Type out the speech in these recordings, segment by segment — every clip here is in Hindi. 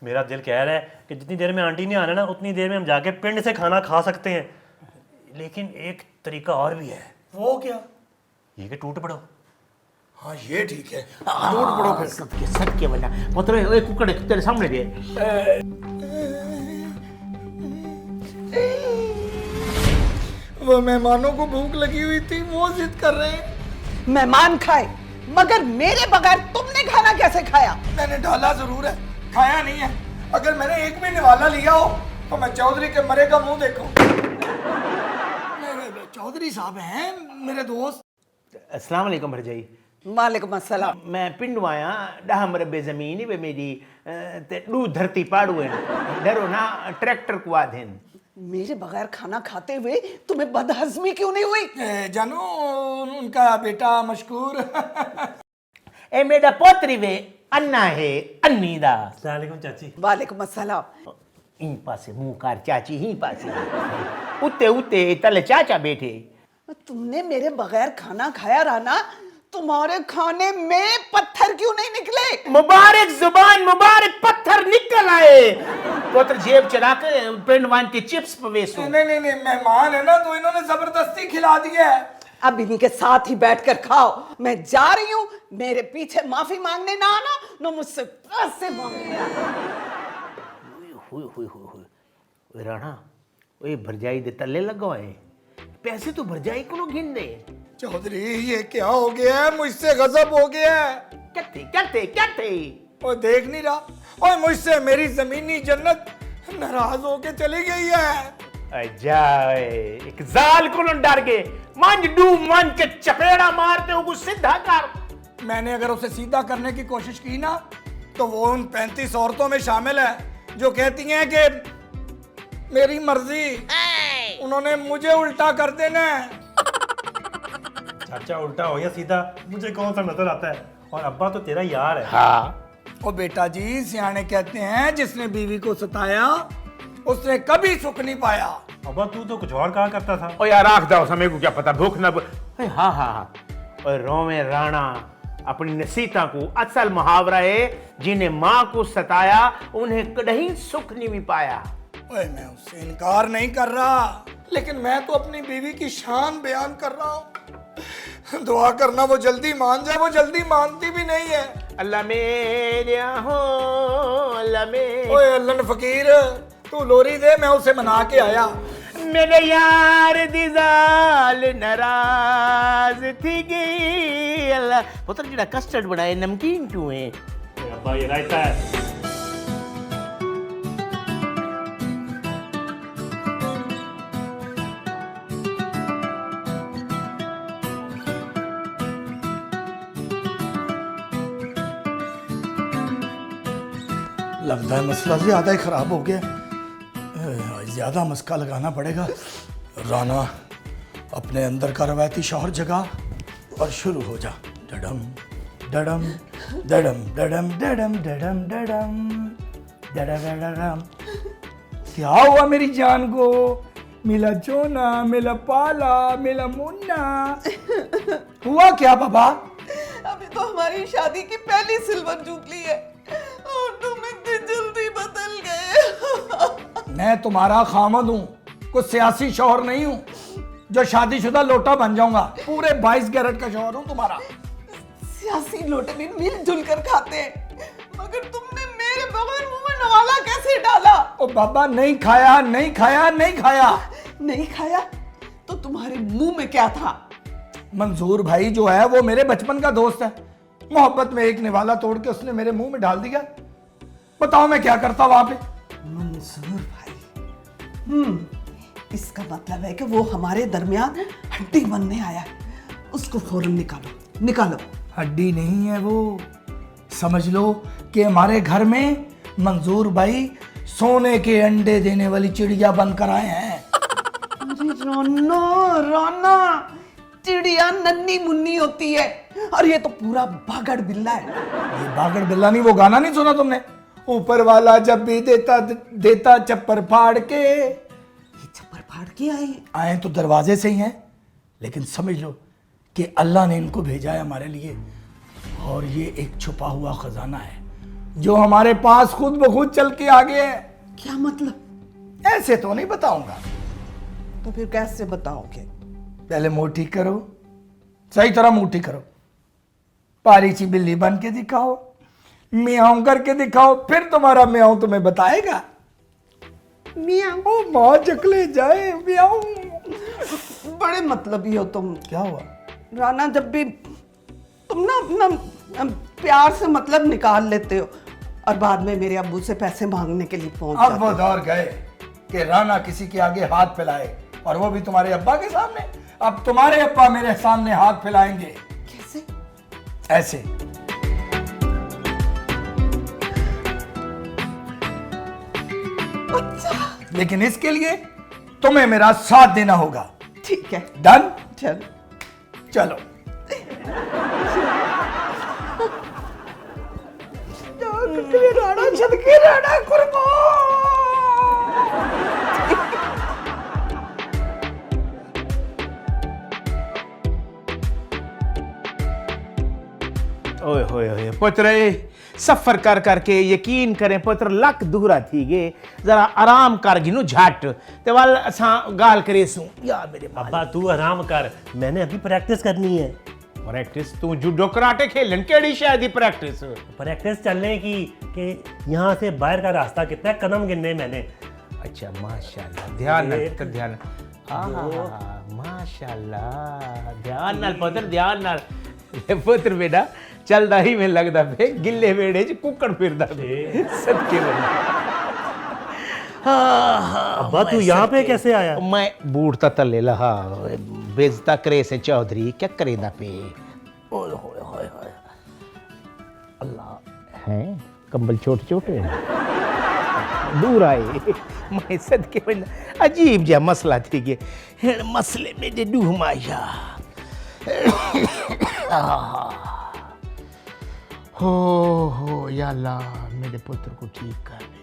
मेरा दिल कह रहा है कि जितनी देर में आंटी ने आना ना उतनी देर में हम जाके पिंड से खाना खा सकते हैं, लेकिन एक तरीका और भी है। वो क्या? ये कि टूट पड़ो। हाँ ये ठीक है, टूट पड़ो फिर। सदके वाला मतलब एक कुकड़ तेरे सामने दे। वो मेहमानों को भूख लगी हुई थी, वो जिद कर रहे हैं। मेहमान खाए मगर मेरे बगैर तुमने खाना कैसे खाया? मैंने डाला जरूर है, खाया नहीं है। अगर मैंने एक भी निवाला लिया हो तो मैं चौधरी के मरे का मुंह देखूं। चौधरी साहब हैं मेरे दोस्त। अस्सलाम वालेकुम भरजाई। वालेकुम अस्सलाम। मैं पिंडू आया डह मरबे जमीन वे मेरी ते डू धरती पाड़ू है डरो ना ट्रैक्टर को आधेन। मेरे बगैर खाना खाते हुए तुम्हें बदहजमी क्यों नहीं हुई? जानू उनका बेटा मशकूर। ए मेरा पोतरी वे अन्ना है अन्नी दा। अस्सलाम वालेकुम चाची। वालेकुम अस्सलाम। इन पासे मुंह कार चाची ही पासे उते उते तले चाचा बैठे। तुमने मेरे बगैर खाना खाया राना, तुम्हारे खाने में पत्थर क्यों नहीं निकले? मुबारक जुबान मुबारक पत्थर निकल आए। पुत्र जेब चला के पिंडवान के चिप्स पवेसो। नहीं, मेहमान है ना तो इन्होंने जबरदस्ती खिला दिया है। अब इनके साथ ही बैठकर खाओ। मैं जा रही हूँ, मेरे पीछे माफी मांगने ना आना, न मुझसे पैसे मांगने आना। हुई राणा ओए भरजाई दे तल्ले लगवाए पैसे तो भरजाई को गिन दे। चौधरी ये क्या हो गया है? मुझसे गजब हो गया है। क्या थे और देख नहीं रहा और मुझसे मेरी जमीनी जन्नत नाराज होके चली गई है। जाए एक जाल को डर के मंज डू मंज के चपेड़ा मारते हो कुछ सीधा कर। मैंने अगर उसे सीधा करने की कोशिश की ना तो वो उन 35 औरतों में शामिल है जो कहती हैं कि मेरी मर्जी, उन्होंने मुझे उल्टा कर देना है। चाचा उल्टा हो या सीधा मुझे कौन सा नजर आता है, और अब्बा तो तेरा यार है। हाँ ओ बेटा जी, सियाने कहते हैं जिसने बीवी को सताया उसने कभी सुख नहीं पाया। अब्बा तू तो कुछ और कहा करता था। ओ यार आख जाओ समय को क्या पता भूख ना हाँ और रोवे राणा अपनी नसीता को असल मुहावरा है जिन्हें माँ को सताया उन्हें कहीं सुख नहीं भी पाया। ओए मैं उससे इनकार नहीं कर रहा, लेकिन मैं तो अपनी बीवी की शान बयान कर रहा हूँ। दुआ करना वो जल्दी मान जाए, वो जल्दी मानती भी नहीं है। अल्लाह मेरे हो अल्लाह मेरे। ओए अल्लाह फकीर तू लोरी दे, मैं उसे मना के आया। मेरे यार दी जाल नाराज थी गई अल्लाह पुत्र जेड़ा कस्टर्ड बनाए नमकीन क्यों है? अब्बा ये रायता है। लगता है मसला ज्यादा ही खराब हो गया, ज्यादा मस्का लगाना पड़ेगा। राना अपने अंदर का रवायती शौहर जगा और शुरू हो जा। डडम डडम डडम डडम डडम डडम डडम डडम। क्या हुआ मेरी जान को? मिला चोना, मिला पाला, मिला मुन्ना। हुआ क्या बाबा? अभी तो हमारी शादी की पहली सिल्वर जुबली है और तुम इतनी जल्दी बदल गए। मैं तुम्हारा खामद हूँ, कुछ सियासी शौहर नहीं हूँ जो शादीशुदा लोटा बन जाऊंगा। पूरे 22 कैरेट का शौहर हूँ तुम्हारा। सियासी लोटे भी मिलजुल कर खाते हैं, मगर तुमने मेरे बगैर मुंह में नवाला कैसे डाला? ओ बाबा नहीं खाया, नहीं खाया, नहीं खाया। नहीं खाया तो तुम्हारे मुंह में क्या था? मंजूर भाई जो है वो मेरे बचपन का दोस्त है। मोहब्बत में एक निवाला तोड़ के उसने मेरे मुंह में डाल दिया। बताओ मैं क्या करता वहां पे? मंजूर भाई, इसका मतलब है कि वो हमारे दरमियान हड्डी बनने आया है। उसको फौरन निकालो, निकालो। हड्डी नहीं है वो, समझ लो कि हमारे घर में मंजूर भाई सोने के अंडे देने वाली चिड़िया बनकर आए हैं। अरे रोना रोना, चिड़िया नन्ही मुन्नी होती है और ये तो पूरा बागड़ बिल्ला है। ये बागड़ बिल्ला नहीं, वो गाना नहीं सुना तुमने? ऊपर वाला जब भी देता चप्पर फाड़ के। ये चप्पर फाड़ के आए तो दरवाजे से ही हैं, लेकिन समझ लो कि अल्लाह ने इनको भेजा है हमारे लिए, और ये एक छुपा हुआ खजाना है। जो हमारे पास खुद ब खुद चल के आ गए हैं। क्या मतलब? ऐसे तो नहीं बताऊंगा। तो फिर कैसे बताओगे? पहले मुंह ठीक करो, सही तरह मुंह ठीक करो, पारीची बिल्ली बन के दिखाओ, मियाऊं करके दिखाओ, फिर तुम्हारा मियाऊं तुम्हें बताएगा। मियाऊं? माँ चकले जाए मियाऊं। बड़े मतलबी हो तुम। क्या हुआ? राना, जब भी तुम ना अपना प्यार से मतलब निकाल लेते हो और बाद में मेरे अब्बू से पैसे मांगने के लिए पहुंच अब जाते वो हो। दौर गए कि राना किसी के आगे हाथ फैलाए, और वो भी तुम्हारे अब्बा के सामने। अब तुम्हारे अब्बा मेरे सामने हाथ फैलाएंगे। कैसे? ऐसे। अच्छा, लेकिन इसके लिए तुम्हें मेरा साथ देना होगा। ठीक है, डन? चल। चलो। राणा चल के राणा कुर्बान। ओए होए होए पुत्र, सफर कर करके यकीन करें पुत्र लक दूरा थी गे, जरा आराम कर गिनू झट ते वाल असा गाल करे सू या मेरे मालिक। अब्बा तू आराम कर, मैंने अभी प्रैक्टिस करनी है। प्रैक्टिस तू जूडो कराटे खेलन केड़ी शायद ही प्रैक्टिस। प्रैक्टिस चलने की कि यहाँ से बाहर का रास्ता कितना है, कदम गिनने मैंने। अच्छा माशाल्लाह, ध्यान नाल एक, पुत्र ध्यान। माशाल्लाह, ध्यान नाल पुत्र ध्यान नाल। ये पुत्र बेटा चलदा ही में लगदा पे गिल्ले वेड़े च कुक्कड़ फिरदा पे सदके बने। अब्बा तू यहाँ पे कैसे आया? मैं बूट ता तले लहा बेइज्जता करे से चौधरी क्या करेंदा पे। ओए होए होए होए अल्लाह हैं कंबल छोटे छोटे दूर आए मैं सदके बंदा अजीब जा मसला थी गए हेण मसले में जे डूह माया हो या अल्लाह मेरे पुत्र को ठीक कर दे।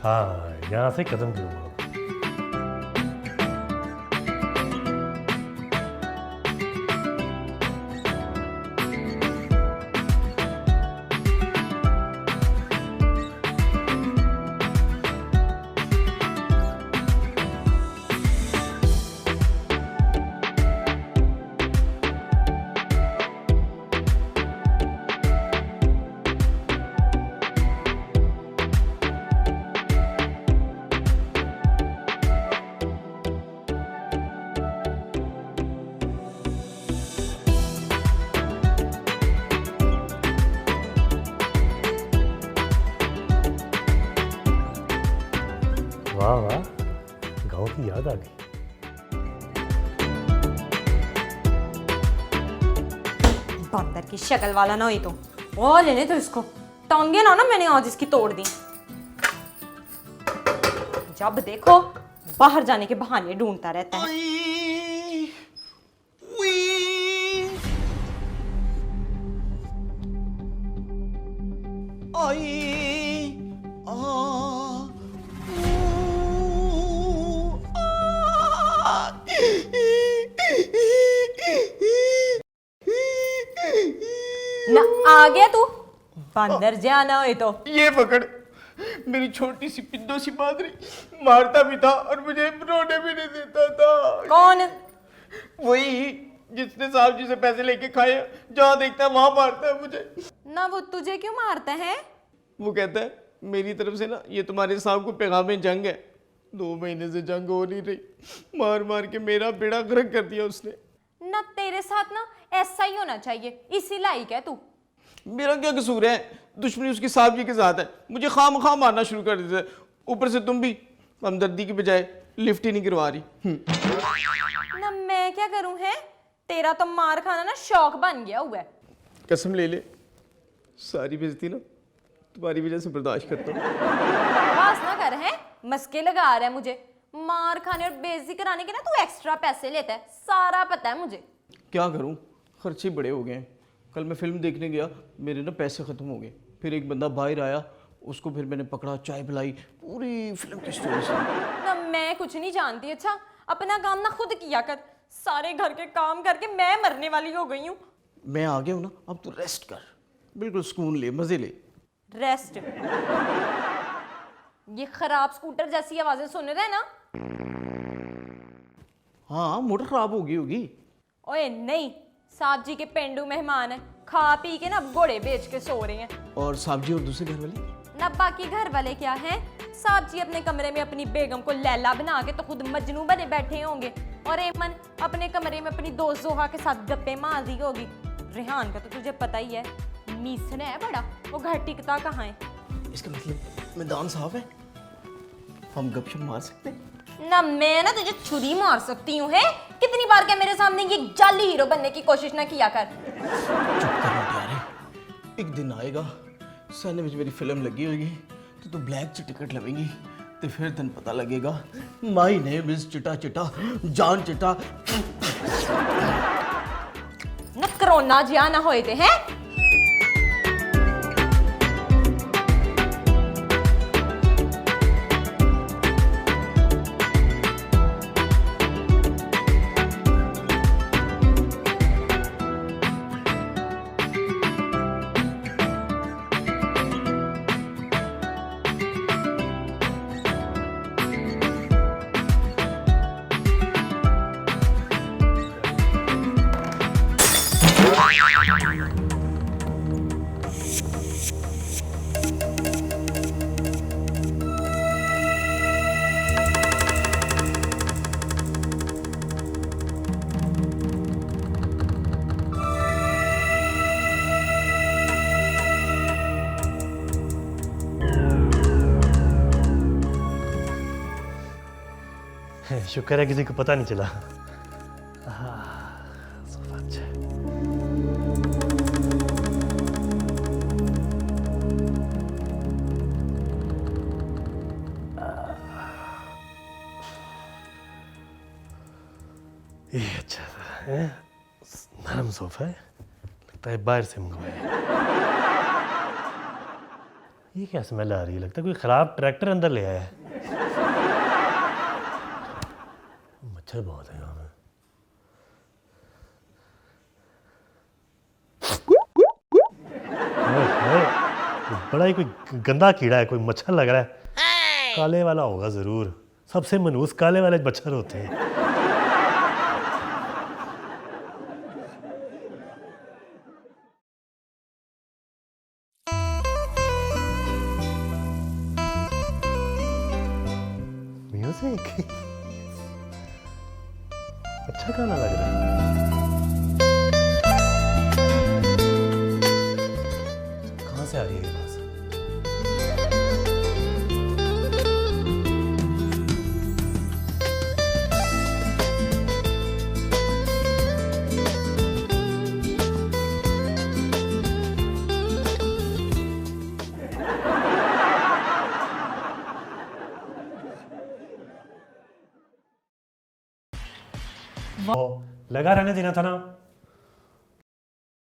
हाँ, यहाँ से कदम गिनूंगा। वाह वाह, गांव की याद आ गई। बंदर की शक्ल वाला ना ही तो वो लेने तो इसको टांगे ना मैंने आज इसकी तोड़ दी। जब देखो बाहर जाने के बहाने ढूंढता रहता है। ना आ गया तू बंदर जाना हो तो। ये पकड़ मेरी छोटी सी पिद्दो सी मादरी मारता भी था और मुझे रोने भी नहीं देता था। कौन? वही जिसने साहब जी से पैसे लेके खाए, जहाँ देखता है वहां मारता है मुझे। ना वो तुझे क्यों मारता है? वो कहता है मेरी तरफ से ना ये तुम्हारे साहब को पैगाम जंग है। 2 महीने से जंग हो नहीं रही, मार मार के मेरा बेड़ा गर्क कर दिया उसने। ना तेरे साथ ना ऐसा ही होना चाहिए, इसी लायक है तू। मेरा क्या कसूर है? दुश्मनी उसके साहब जी के साथ है, मुझे खाम खाम मारना शुरू कर देता है। ऊपर से तुम भी हमदर्दी की बजाय लिफ्ट ही नहीं करवा रही। ना मैं क्या करूं है? तेरा तो मार खाना ना शौक बन गया हुआ है। कसम ले ले, सारी बेइज्जती ना तुम्हारी वजह से बर्दाश्त करता हूँ। बकवास ना कर, है मस्के लगा रहा है मुझे। मार खाने और बेइज्जती कराने के ना तू एक्स्ट्रा पैसे लेता है, सारा पता है मुझे। क्या करूं, खर्चे बड़े हो गए हैं। कल मैं फिल्म देखने गया, मेरे ना पैसे खत्म हो गए। फिर एक बंदा बाहर आया, उसको फिर मैंने पकड़ा, चाय पिलाई, पूरी फिल्म की स्टोरी सुनी। ना मैं कुछ नहीं जानती। अच्छा अपना काम ना खुद किया कर, सारे घर के काम करके मैं मरने वाली हो गई हूँ। मैं आ गया हूँ ना, अब तू रेस्ट कर, बिल्कुल सुकून ले, मजे ले। रेस्ट। ये खराब स्कूटर जैसी आवाजें सुन रहे हैं ना? हाँ, मोटर खराब हो गई होगी। ओए नहीं, साहब जी के पेंडू मेहमान है, खा पी के ना घोड़े बेच के सो रहे हैं। और साहब जी और दूसरे घर वाले? ना बाकी घर वाले क्या हैं, साहब जी अपने कमरे में अपनी बेगम को लैला बना के तो खुद मजनू बने बैठे होंगे, और एमन अपने कमरे में अपनी दोस्त जोहा के साथ गप्पे मार रही होगी। रेहान का तो तुझे पता ही है, मीसन है बड़ा, वो घर टिकता कहाँ है। इसका मतलब मैदान साफ है, हम गपशप मार सकते हैं। ना मैं ना तुझे छुरी मार सकती हूँ, है? कितनी बार क्या मेरे सामने ये जाली हीरो बनने की कोशिश ना किया कर। चुप कर प्यारे, एक दिन आएगा सैने में मेरी फिल्म लगी होगी तो तू ब्लैक च टिकट लवेंगी, तो फिर तेन पता लगेगा माई नेम इज चिटा चिटा जान चिटा। ना कोरोना जिया ना होए थे, हैं? शुक्र है किसी को पता नहीं चला। सोफा अच्छा है। ये अच्छा है, नरम सोफा है, लगता है बाहर से मंगवाया है। ये क्या स्मेल आ रही है, लगता है कोई खराब ट्रैक्टर अंदर ले आया है। मच्छर बहुत है यहाँ में। बड़ा ही कोई गंदा कीड़ा है, कोई मच्छर लग रहा है। काले वाला होगा जरूर, सबसे मनहूस काले वाले मच्छर होते हैं। म्यूजिक अच्छा गाना लग रहा है। कहाँ से आ रही है ये आवाज? लगा रहने देना था ना।